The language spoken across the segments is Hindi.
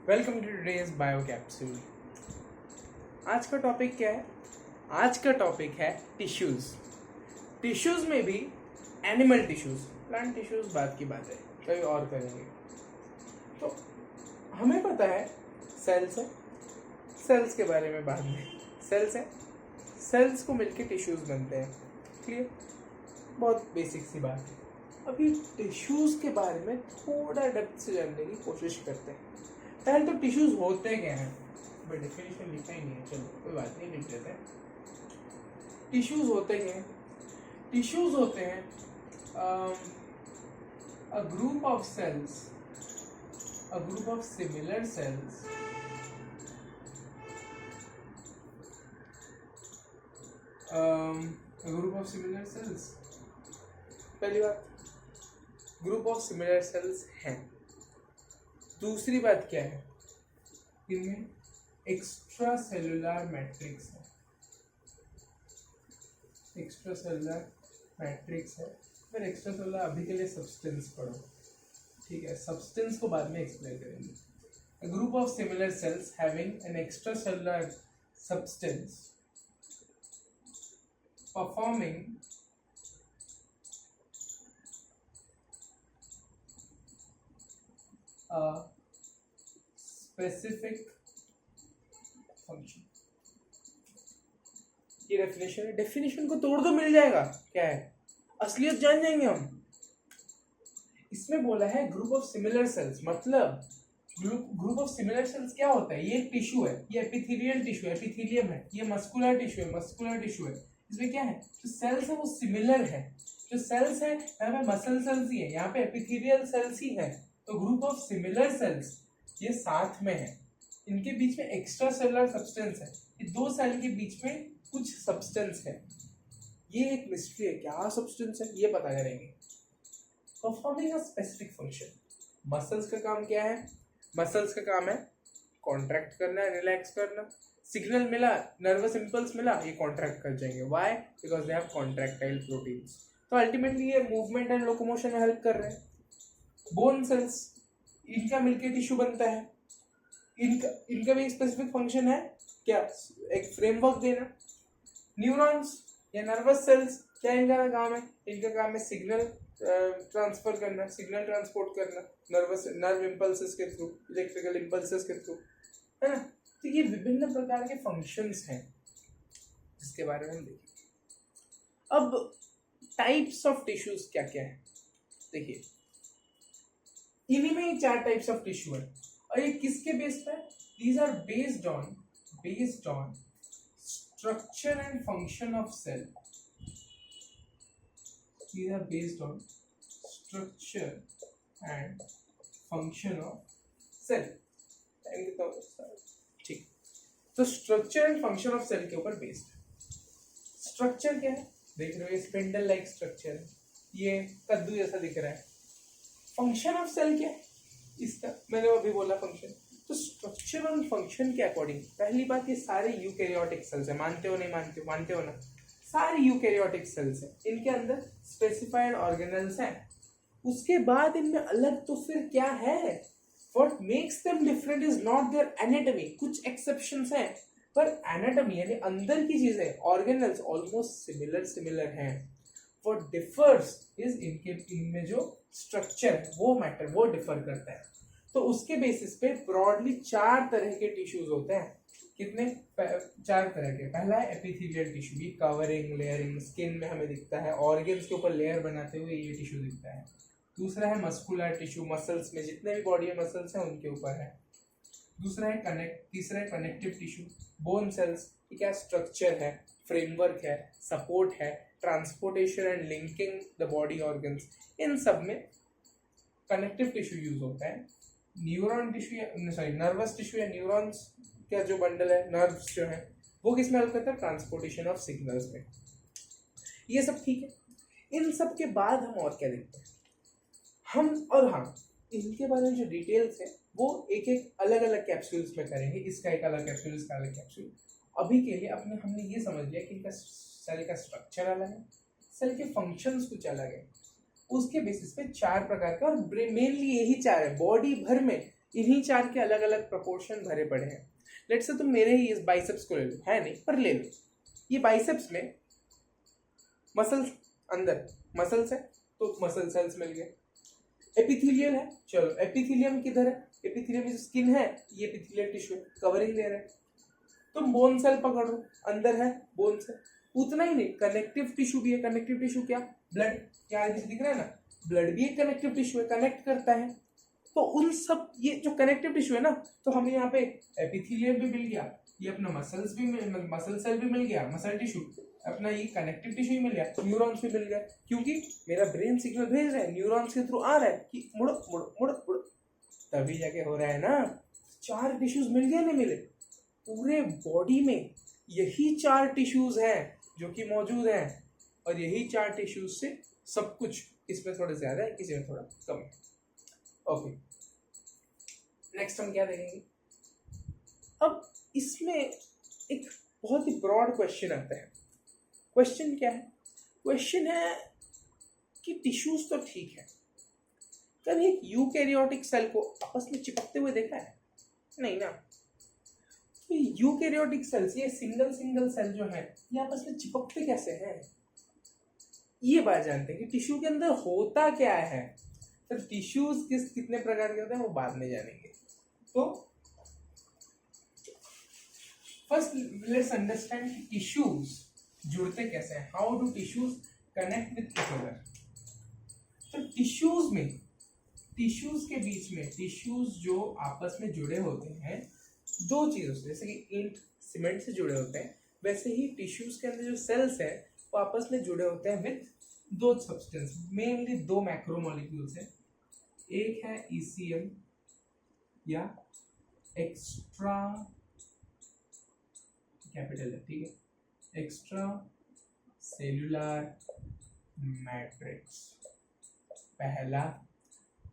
Welcome to today's bio capsule. आज का टॉपिक क्या है? आज का टॉपिक है टिश्यूज। टिश्यूज में भी एनिमल टिश्यूज, प्लांट टिश्यूज बात की बात है, कभी और करेंगे। तो हमें पता है सेल्स है, सेल्स के बारे में बाद में। सेल्स है, सेल्स को मिलके टिश्यूज बनते हैं। क्लियर? बहुत बेसिक सी बात है। अभी टिश्यूज के बारे में थोड़ा डेप्थ से जानने की कोशिश करते हैं। पहले तो टिश्यूज होते क्या हैं, बट डेफिनेशन लिखा ही नहीं है, चलो कोई बात नहीं, लिख देते हैं। टिश्यूज होते हैं, टिश्यूज होते हैं a group of cells, a group of similar cells group of similar cells. पहली बात, ग्रुप ऑफ सिमिलर सेल्स हैं। दूसरी बात क्या है, इनमें एक्स्ट्रा सेलुलर मैट्रिक्स है, एक्स्ट्रा सेलुलर मैट्रिक्स है। फिर एक्स्ट्रा सेलुलर अभी के लिए सब्सटेंस पढ़ो, ठीक है, सब्सटेंस को बाद में एक्सप्लेन करेंगे। A group of similar cells having an extracellular substance performing a specific function। ये डेफिनेशन है, डेफिनेशन को तोड़ दो मिल जाएगा। क्या है, असलियत जान जाएंगे हम। इसमें बोला है ग्रुप ऑफ सिमिलर सेल्स, मतलब ग्रुप ऑफ सिमिलर सेल्स क्या होता है? ये एक टिश्यू है, ये एपिथेलियल टिश्यू है, एपिथेलियम है, ये मस्कुलर टिश्यू है, मस्कुलर टिश्यू है। इसमें क्या है, जो सेल्स है वो सिमिलर है। जो सेल्स है यहाँ पे मसल सेल्स ही है, यहाँ पे एपिथेलियल सेल्स ही है। तो ग्रुप ऑफ सिमिलर सेल्स ये साथ में है, इनके बीच में एक्स्ट्रा सेलुलर सब्सटेंस है। ये दो सेल के बीच में कुछ सब्सटेंस है, ये एक मिस्ट्री है। क्या सब्सटेंस है ये पता करेंगे। Performing a specific function. Muscles का काम क्या है? मसल्स का काम है कॉन्ट्रैक्ट करना, रिलैक्स करना। सिग्नल मिला, नर्वस इंपल्स मिला, ये कॉन्ट्रैक्ट कर जाएंगे। Why? Because they have contractile proteins. तो अल्टीमेटली ये मूवमेंट एंड लोकोमोशन में हेल्प कर रहे हैं। बोन सेल्स, इनका मिलके टिश्यू बनता है। इनका भी एक स्पेसिफिक फंक्शन है, क्या? एक फ्रेमवर्क देना। न्यूरॉन्स या नर्वस सेल्स, क्या इनका काम है? इनका काम है सिग्नल ट्रांसफर करना, सिग्नल ट्रांसपोर्ट करना, नर्व इम्पल्सेस के थ्रू, इलेक्ट्रिकल इम्पल्सेस के थ्रू, है ना। तो ये विभिन्न प्रकार के फंक्शंस हैं जिसके बारे में हम देखें। अब टाइप्स ऑफ टिश्यूज क्या क्या है देखिए, इन्हीं में ही 4 टाइप्स ऑफ टिश्यू है। और ये किसके बेस पे? These are based on structure and function of cell. These are based on structure and function of cell। ठीक, तो structure and function of cell के ऊपर बेस्ड है। स्ट्रक्चर क्या है? देख रहे हो, ये स्पिंडल लाइक स्ट्रक्चर है, ये कद्दू जैसा दिख रहा है। फंक्शन ऑफ सेल क्या है इसका? मैंने अभी बोला फंक्शन। तो स्ट्रक्चर और फंक्शन के अकॉर्डिंग, पहली बात, ये सारे यूकैरियोटिक सेल्स है। मानते हो नहीं मानते हो? मानते हो ना? सारे यूकैरियोटिक सेल्स हैं, इनके अंदर स्पेसिफाइड ऑर्गेनल्स हैं। उसके बाद इनमें अलग तो फिर क्या है? What makes them different is not there anatomy. कुछ एक्सेप्शंस हैं, पर एनाटॉमी यानी अंदर की चीजें, ऑर्गेनल्स ऑलमोस्ट सिमिलर हैं। व्हाट डिफर्स इज इनमें जो स्ट्रक्चर है वो मैटर, वो डिफर करता है। तो उसके बेसिस पे ब्रॉडली 4 तरह के टिश्यूज होते हैं। कितने? 4 तरह के। पहला है एपिथेलियल टिश्यू, ये कवरिंग, लेयरिंग, स्किन में हमें दिखता है, ऑर्गन्स के ऊपर लेयर बनाते हुए ये टिश्यू दिखता है। दूसरा है मस्कुलर टिश्यू, मसल्स में जितने भी बॉडी में मसल्स हैं उनके ऊपर है। तीसरा है कनेक्टिव टिश्यू, बोन सेल्स। ये क्या? स्ट्रक्चर है, फ्रेमवर्क है, सपोर्ट है, transportation and linking the body organs. इन सब में कनेक्टिव टिश्यू यूज होता है। न्यूरॉन टिश्यू नर्वस टिश्यू या न्यूरॉन्स क्या जो बंडल है, नर्व्स जो है, वो किस में हेल्प करता है? ट्रांसपोर्टेशन ऑफ सिग्नल्स में। ये सब ठीक है। इन सब के बाद हम और क्या देखते हैं इनके बारे में जो डिटेल्स है वो एक एक अलग अलग कैप्सूल्स में करेंगे। इसका एक अलग कैप्सूल, इसका अलग कैप्सूल। अभी के लिए हमने ये समझ लिया कि इनका सेल का स्ट्रक्चर अलग है, सेल के फंक्शंस कुछ अलग है। उसके बेसिस पे 4 प्रकार का, और मेनली यही 4 है। बॉडी भर में इन्हीं चार के अलग अलग प्रपोर्शन भरे पड़े हैं। लेट्स से तुम मेरे ही इस बाइसेप्स को ले लो, है नहीं पर ले लो। ये बाइसेप्स में मसल्स, अंदर मसल्स है तो मसल सेल्स मिल गए। एपिथेलियल है, चलो एपिथेलियम किधर है, एपिथेलियम में जो स्किन है ये एपिथेलियल टिश्यू कवरिंग ले रहा है। तुम बोन सेल पकड़ लो, अंदर है बोन सेल। उतना ही नहीं, कनेक्टिव टिश्यू भी है। कनेक्टिव टिश्यू क्या, ब्लड, क्या दिख रहा है ना, ब्लड भी एक कनेक्टिव टिश्यू है, कनेक्ट करता है। तो उन सब, ये जो कनेक्टिव टिश्यू है ना, तो हमें यहाँ पे एपिथेलियम भी मिल गया, ये अपना मसल्स भी मसल सेल भी मिल गया, मसल टिश्यू, अपना ये कनेक्टिव टिश्यू मिल गया, न्यूरॉन्स भी मिल गया। क्योंकि मेरा ब्रेन सिग्नल भेज रहा है, न्यूरॉन्स के थ्रू आ रहा है कि मुड़ो मुड़ो मुड़ो मुड़ो, तभी जाके हो रहा है ना। 4 टिश्यूज मिल गए, नहीं मिले? पूरे बॉडी में यही 4 टिश्यूज हैं जो कि मौजूद हैं, और यही 4 टिश्यूज से सब कुछ, इसमें थोड़ा ज्यादा है, किसी में थोड़ा कम है। ओके, नेक्स्ट हम क्या देखेंगे? अब इसमें एक बहुत ही ब्रॉड क्वेश्चन आता है। क्वेश्चन क्या है? क्वेश्चन है कि टिश्यूज तो ठीक है, कभी एक यूकैरियोटिक सेल को आपस में चिपकते हुए देखा है? नहीं ना। तो यूकैरियोटिक सेल्स, ये सिंगल सेल जो है, ये आपस में चिपकते कैसे हैं? ये बात जानते हैं कि टिश्यू के अंदर होता क्या है। तो टिश्यूज कितने प्रकार के होते हैं वो बाद में जानेंगे। तो फर्स्ट लेट्स अंडरस्टैंड कि टिश्यूज जुड़ते कैसे हैं, how do tissues connect with each other. तो टिश्यूज के बीच में, टिश्यूज जो आपस में जुड़े होते हैं 2 चीजों से, जैसे कि ईंट सीमेंट से जुड़े होते हैं, वैसे ही टिश्यूज के अंदर जो सेल्स है वो आपस में जुड़े होते हैं विद 2 सब्सटेंस, मेनली 2 मैक्रोमोलिक्यूल्स हैं। एक है ECM या एक्स्ट्रा कैपिटल है, ठीक है, एक्स्ट्रा सेल्यूलर मैट्रिक्स पहला।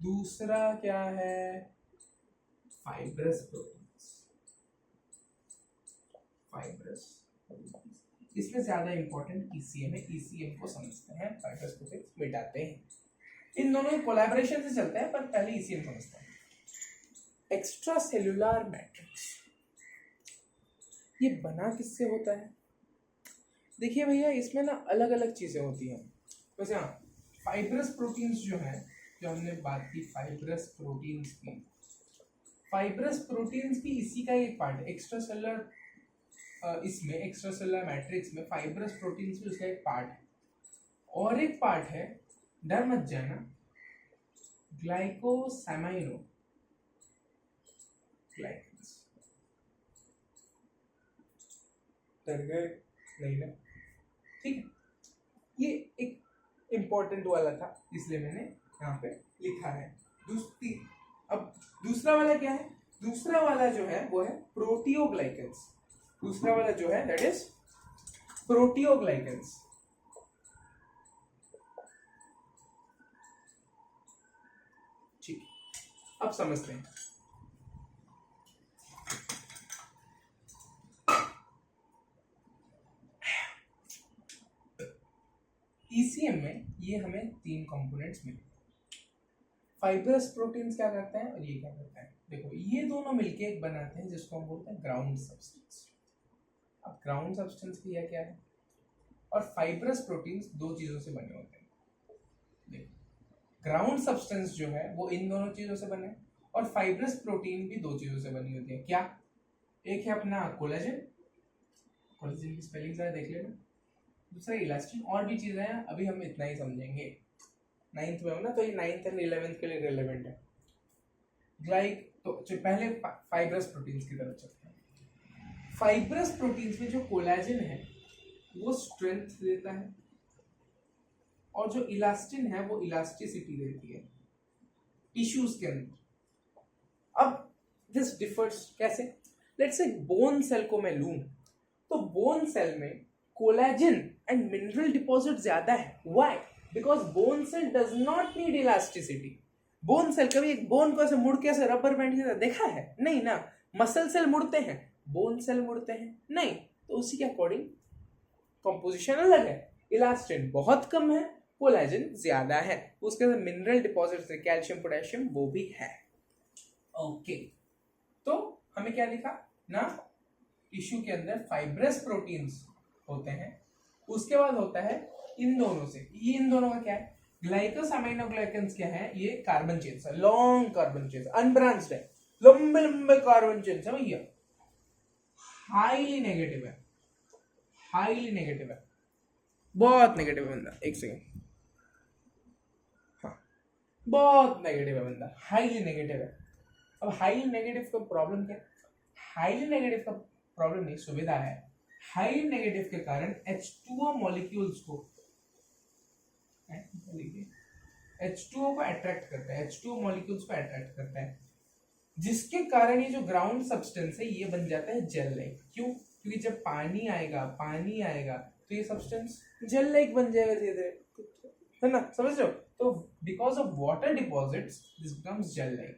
दूसरा क्या है? Fibrous proteins. इसमें ज्यादा इंपॉर्टेंट ECM है, ECM को समझते हैं, फाइब्रस प्रोटीन्स मिटाते हैं। इन दोनों कोलैबोरेशन से चलता है, पर पहले ECM समझते हैं। एक्स्ट्रा सेल्यूलर मैट्रिक्स ये बना किससे होता है? देखिए भैया, इसमें ना अलग अलग चीजें होती हैं। वैसे हाँ, फाइब्रस प्रोटीन्स जो है, जो हमने बात की फाइब्रस प्रोटीन्स की इसी का एक पार्ट है। एक्स्ट्रा सेल्युलर, इसमें एक्स्ट्रा सेल्युलर मैट्रिक्स में फाइब्रस प्रोटीन्स भी उसका एक पार्ट है। और एक पार्ट है, डर मत जाना, ग्लाइकोसैमाइनो ग्लाइकन्स। डर गए? नहीं ना, ठीक है। ये एक इंपॉर्टेंट वाला था, इसलिए मैंने यहाँ पे लिखा है। अब दूसरा वाला क्या है? दूसरा वाला जो है वो है प्रोटियोग्लाइकन्स। दूसरा वाला जो है दैट इज प्रोटियोग्लाइकन्स। ठीक, अब समझते हैं। ECM में ये हमें 3 कंपोनेंट्स मिले। फाइब्रस प्रोटीन्स क्या करते हैं और ये क्या करता है? देखो, ये दोनों मिलके एक बनाते हैं जिसको हम बोलते हैं ग्राउंड सब्सटेंस। अब ग्राउंड सब्सटेंस की क्या है? और फाइब्रस प्रोटीन्स 2 चीजों से बने होते हैं। देखो, ग्राउंड सब्सटेंस जो है वो इन दोनों चीजों से बने, और फाइब्रस प्रोटीन भी 2 चीजों से बनी होती है। क्या? एक है अपना कोलेजन, कोलेजन की स्पेलिंग जरा देख लेना। दूसरा इलास्टिन, और भी चीजें हैं, अभी हम इतना ही समझेंगे। 9th में हो ना, तो ये 9th और 11th के लिए रिलेवेंट है। तो पहले फाइब्रस प्रोटीन्स की तरफ चलते हैं। फाइब्रस प्रोटीन्स में जो कोलेजन है वो स्ट्रेंथ देता है, और जो इलास्टिन है वो इलास्टिसिटी देती है टिश्यूज के अंदर। अब दिस डिफर्स कैसे? लेट्स से बोन सेल को मैं लूं, तो बोन सेल में कोलेजन एंड मिनरल डिपॉजिट ज्यादा है। Why? Because bone cell does not need elasticity. Bone cell, कभी एक बोन को ऐसे मुड़ के ऐसे रबर बैंड की तरह देखा है? नहीं ना। मसल सेल मुड़ते हैं, बोन सेल मुड़ते हैं नहीं। तो उसी के अकॉर्डिंग कंपोजिशन अलग है। इलास्टिन बहुत कम है, कोलेजन ज्यादा है, उसके अंदर मिनरल डिपॉजिट कैल्शियम पोटेशियम वो भी है। ओके, तो हमें क्या लिखा ना, टिश्यू के अंदर फाइब्रस प्रोटीन्स होते हैं, उसके बाद होता है इन दोनों से, ये इन दोनों का क्या है, ग्लाइकोसामाइनोग्लाइकेंस क्या है, ये कार्बन चेन्स है, लॉन्ग कार्बन चेन्स, अनब्रांच्ड है, लंबे लंबे कार्बन चेन्स है भैया, हाईली नेगेटिव है, हाईली नेगेटिव है, बहुत नेगेटिव है बंदा, एक सेकेंड, हाँ बहुत नेगेटिव है बंदा, हाईली नेगेटिव है। अब हाईली नेगेटिव का प्रॉब्लम क्या है, हाईली नेगेटिव का प्रॉब्लम नहीं, सुविधा है, हाईली नेगेटिव के कारण H2O मॉलिक्यूल्स को H2O को अट्रैक्ट करता है, H2O मॉलिक्यूल्स को अट्रैक्ट करता है, जिसके कारण ये जो ग्राउंड सब्सटेंस है ये बन जाता है जेल लाइक। क्यों? क्योंकि जब पानी आएगा तो ये सब्सटेंस जेल लाइक बन जाएगा धीरे धीरे, है ना, समझ रहे हो? तो because of water deposits this becomes gel like.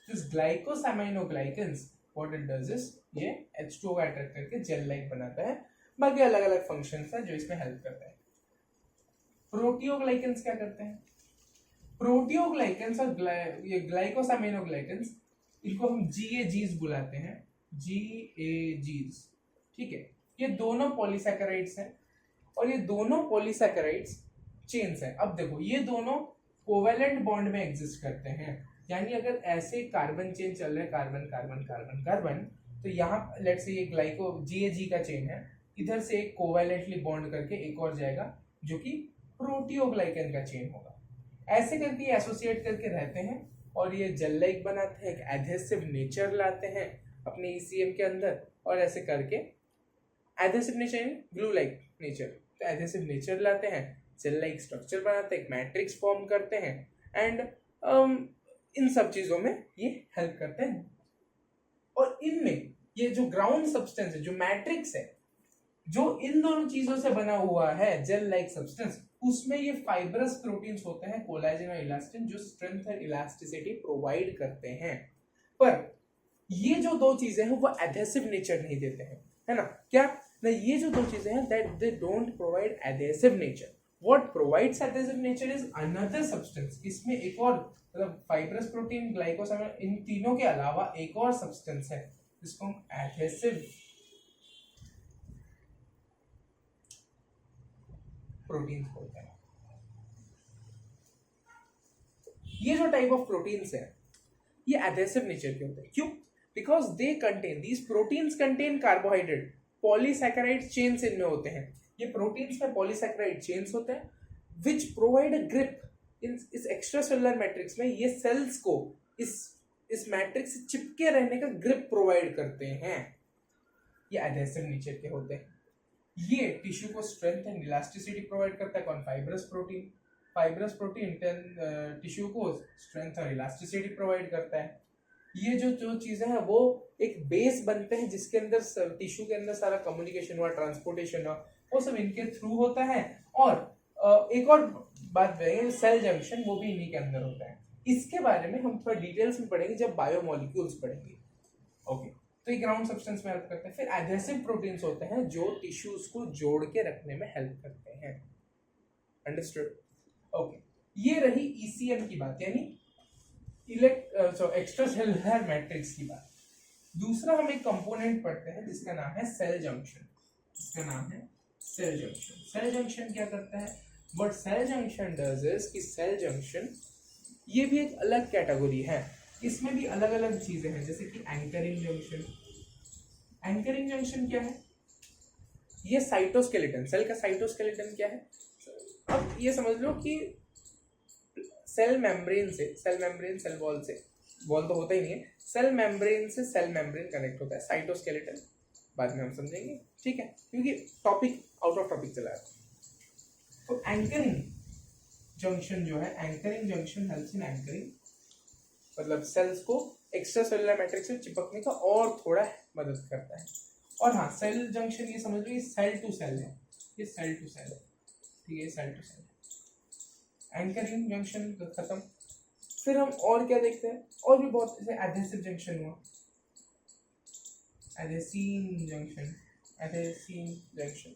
This glycosaminoglycans what it does is ये H2O को अट्रैक्ट करके जेल लाइक बनाता है। बाकी अलग अलग फंक्शंस हैं जो इसमें हेल्प करता है। प्रोटियोग्लाइकेंस क्या करते हैं? प्रोटियोग्लाइकेंस और ये ग्लाइकोसामाइनोग्लाइकेंस, इनको हम GAGs बुलाते हैं, GAGs, ठीक है। ये दोनों पॉलीसैकेराइड्स हैं और ये दोनों पॉलीसैकेराइड्स चेन्स हैं। अब देखो ये दोनों कोवेलेंट बॉन्ड में एग्जिस्ट करते हैं, यानी अगर ऐसे कार्बन चेन चल रहे कार्बन कार्बन कार्बन कार्बन, तो यहाँ लेट्स से ये ग्लाइको GAG का चेन है, इधर से एक कोवेलेंटली बॉन्ड करके एक और जाएगा जो कि प्रोटियोग्लाइकन का चेन होगा। ऐसे करके एसोसिएट करके रहते हैं और ये जेल लाइक बनाते हैं, एक एडहेसिव नेचर लाते हैं अपने ECM के अंदर, और ऐसे करके adhesive nature glue like nature, तो एडहेसिव नेचर लाते हैं, जेल लाइक स्ट्रक्चर बनाते हैं, एक मैट्रिक्स फॉर्म करते हैं, एंड इन सब चीजों में ये हेल्प करते हैं। और इनमें ये जो ग्राउंड सब्सटेंस है, जो मैट्रिक्स है, जो इन दोनों चीजों से बना हुआ है जेल लाइक सब्सटेंस, उसमें ये फाइब्रस प्रोटीन्स होते हैं, कोलेजन और इलास्टिन, जो स्ट्रेंथ और इलास्टिसिटी प्रोवाइड करते हैं। पर ये जो दो चीजें हैं वो एडहेसिव नेचर नहीं देते हैं, है ना? क्या ना, ये जो दो चीजें हैं that they don't provide adhesive nature. What provides adhesive nature is another substance. इसमें एक और मतलब फाइब्रस प्रोटीन, ग्लाइकोसामाइन, इन तीनों के अलावा एक और सब्सटेंस है जिसको हम एडहेसिव प्रोटीन्स बोलते हैं। ये जो टाइप ऑफ प्रोटीन्स है ये एडहेसिव नेचर के होते हैं। क्यों? Because they contain, these proteins contain carbohydrate, polysaccharide chains इनमें होते हैं। ये प्रोटीन्स में पॉलीसैकेराइड चेन्स होते हैं विच प्रोवाइड अ ग्रिप इस एक्स्ट्रा सेलुलर मैट्रिक्स में। ये सेल्स को इस मैट्रिक्स से चिपके रहने का ग्रिप प्रोवाइड करते हैं। ये एडहेसिव नेचर के होते हैं। ये टिश्यू को स्ट्रेंथ एंड इलास्टिसिटी प्रोवाइड करता है। कौन? Fibrous protein. Fibrous protein tissue को स्ट्रेंथ और इलास्टिसिटी प्रोवाइड करता है। ये जो चीजें हैं वो एक बेस बनते हैं जिसके अंदर टिश्यू के अंदर सारा कम्युनिकेशन हुआ, ट्रांसपोर्टेशन हुआ, वो सब इनके थ्रू होता है। और एक और बात करेंगे, सेल जंक्शन, वो भी इन्हीं के अंदर होता है। इसके बारे में हम थोड़ा डिटेल्स में पढ़ेंगे जब बायोमोलिक्यूल्स पढ़ेंगे। ओके, तो ये ग्राउंड सब्सटेंस में हेल्प करते हैं। फिर एडहेसिव प्रोटीन्स होते हैं जो टिश्यूज को जोड़ के रखने में हेल्प करते हैं। अंडरस्टूड? ओके, ये रही ECM की बात, यानी एक्स्ट्रा सेलुलर मैट्रिक्स की बात। दूसरा हम एक कंपोनेंट पढ़ते हैं जिसका नाम है सेल जंक्शन। इसका नाम है सेल जंक्शन। सेल जंक्शन क्या करता है? But cell junction does is कि सेल जंक्शन ये भी एक अलग कैटेगरी है। इसमें भी अलग अलग चीजें हैं, जैसे कि एंकरिंग जंक्शन। एंकरिंग जंक्शन क्या है? ये साइटोस्केलेटन, सेल का साइटोस्केलेटन क्या है? अब ये समझ लो कि सेल मेम्ब्रेन से, सेल वॉल से, वॉल तो होता ही नहीं है, सेल मेम्ब्रेन से सेल मेम्ब्रेन कनेक्ट होता है, साइटोस्केलेटन। बाद में हम समझेंगे, ठीक है, क्योंकि टॉपिक आउट ऑफ टॉपिक चला है। तो एंकरिंग जंक्शन जो है, anchoring junction helps in anchoring, मतलब सेल्स को एक्स्ट्रा सेलुलर मैट्रिक्स से चिपकने का और थोड़ा मदद करता है। और हाँ, सेल जंक्शन ये समझ लो, ये सेल टू सेल है, ये सेल टू सेल है, ठीक है, cell to cell. Anchoring junction खत्म। फिर हम और क्या देखते हैं? और भी बहुत, जैसे एडहेसिव जंक्शन हुआ, एडेसिन जंक्शन, एडेसिन जंक्शन,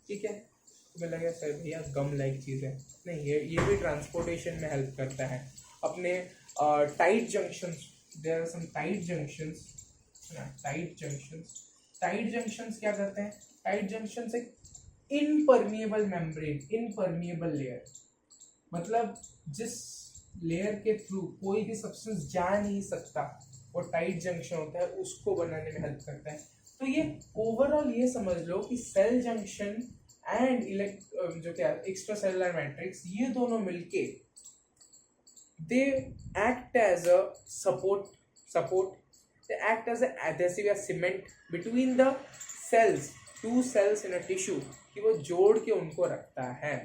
ठीक है। तुम्हें लगे सर भैया गम लाइक चीज़ है, नहीं, ये भी ट्रांसपोर्टेशन में हेल्प करता है। अपने tight junction there are some tight junctions, tight junctions क्या करते हैं? टाइट जंक्शंस एक इनपर्मिएबल मेम्ब्रेन, इनपर्मिएबल लेयर, मतलब जिस लेयर के थ्रू कोई भी सब्सटेंस जा नहीं सकता, वो टाइट जंक्शन होता है, उसको बनाने में हेल्प करता है। तो ये ओवरऑल ये समझ लो कि सेल जंक्शन एंड जो क्या एक्स्ट्रा सेलुलर मैट्रिक्स, ये दोनों मिलके they act as a support, they act as a adhesive या cement between the cells, to cells in a tissue, कि वो जोड़ के उनको रखता है,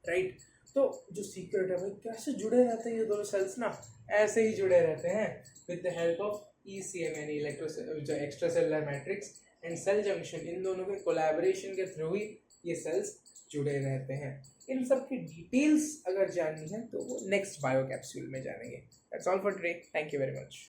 राइट। तो जो सीक्रेट है भाई, कैसे जुड़े रहते हैं ये दोनों सेल्स ना, ऐसे ही जुड़े रहते हैं with the help of ECM यानी जो extra cellular matrix and cell junction, इन दोनों के कोलैबोरेशन के थ्रू ही ये सेल्स जुड़े रहते हैं। इन सब की डिटेल्स अगर जाननी है तो वो नेक्स्ट बायो कैप्सूल में जानेंगे। That's all for today, thank you very much.